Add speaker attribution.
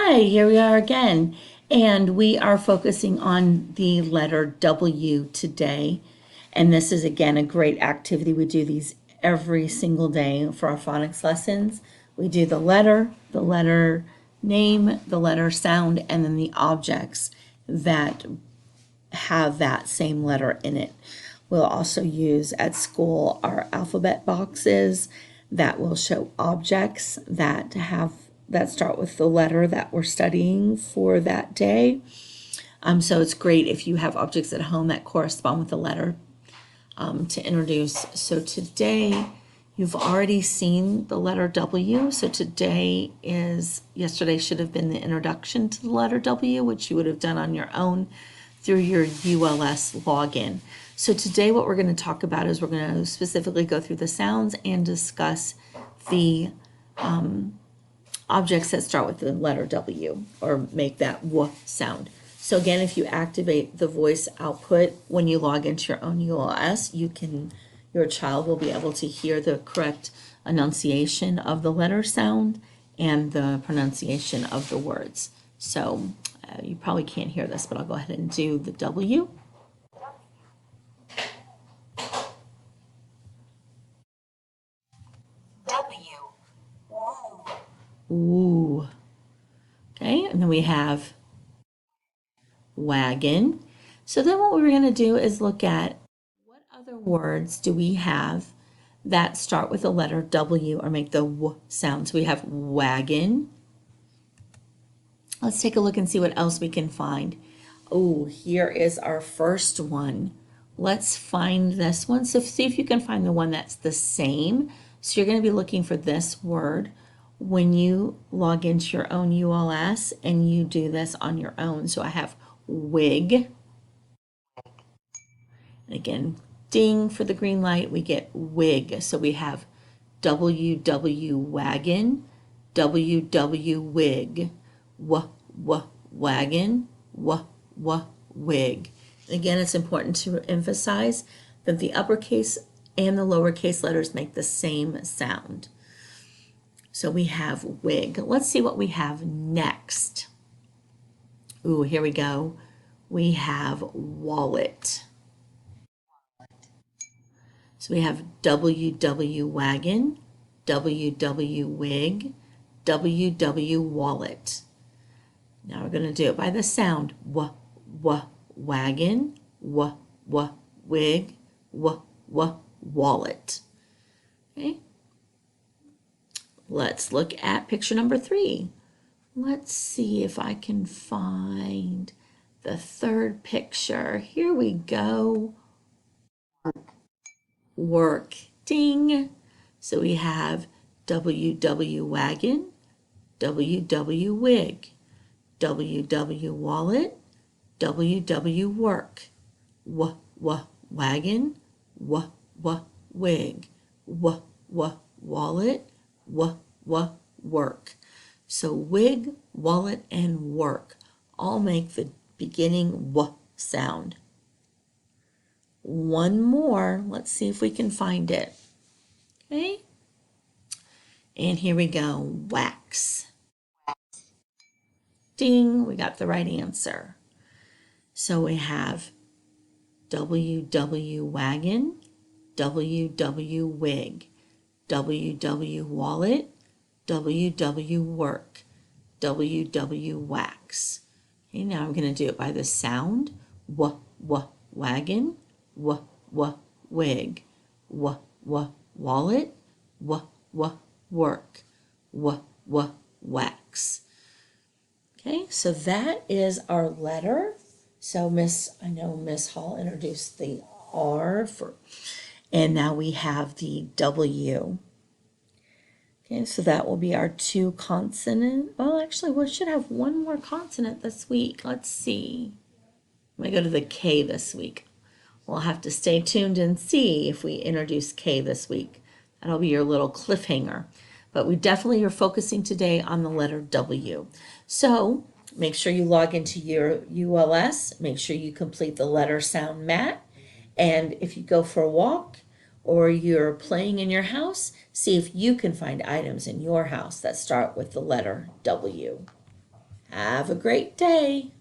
Speaker 1: Hi, here we are again, and we are focusing on the letter W today. And this is again a great activity. We do these every single day for our phonics lessons. We do the letter name, the letter sound, and then the objects that have that same letter in it. We'll also use at school our alphabet boxes that will show objects that start with the letter that we're studying for that day. So it's great if you have objects at home that correspond with the letter to introduce. So today you've already seen the letter W. So yesterday should have been the introduction to the letter W, which you would have done on your own through your ULS login. So today what we're going to talk about is we're going to specifically go through the sounds and discuss the objects that start with the letter W or make that W sound. So again, if you activate the voice output when you log into your own ULS, your child will be able to hear the correct enunciation of the letter sound and the pronunciation of the words. So you probably can't hear this, but I'll go ahead and do the W. Ooh. Okay, and then we have wagon. So then what we're going to do is look at what other words do we have that start with the letter W or make the W sound. So we have wagon. Let's take a look and see what else we can find. Oh, here is our first one. Let's find this one. So see if you can find the one that's the same. So you're going to be looking for this word when you log into your own ULS and you do this on your own. So I have wig. And again, ding for the green light, we get wig. So we have WW wagon, WW wig, wagon, wig. Again, it's important to emphasize that the uppercase and the lowercase letters make the same sound. So we have wig. Let's see what we have next. Ooh, here we go. We have wallet. So we have WW wagon, WW wig, WW wallet. Now we're going to do it by the sound. Wagon, wig, wallet. Okay. Let's look at picture number 3. Let's see if I can find the third picture. Here we go. Work. Ding. So we have WW wagon, WW wig, WW wallet, WW work, wagon, wig, wallet, work. So wig, wallet, and work all make the beginning W sound. One more. Let's see if we can find it. Okay. And here we go. Wax. Ding. We got the right answer. So we have WW wagon, WW wig, WW wallet, WW work, WW wax. Okay, now I'm going to do it by the sound. Wagon, wig, wallet, work, wax. Okay, so that is our letter. So I know Miss Hall introduced the R and now we have the W. Okay, so that will be our 2 consonant. Well, actually, we should have one more consonant this week. Let's see. I'm going to go to the K this week. We'll have to stay tuned and see if we introduce K this week. That'll be your little cliffhanger. But we definitely are focusing today on the letter W. So make sure you log into your ULS. Make sure you complete the letter sound mat. And if you go for a walk or you're playing in your house, see if you can find items in your house that start with the letter W. Have a great day.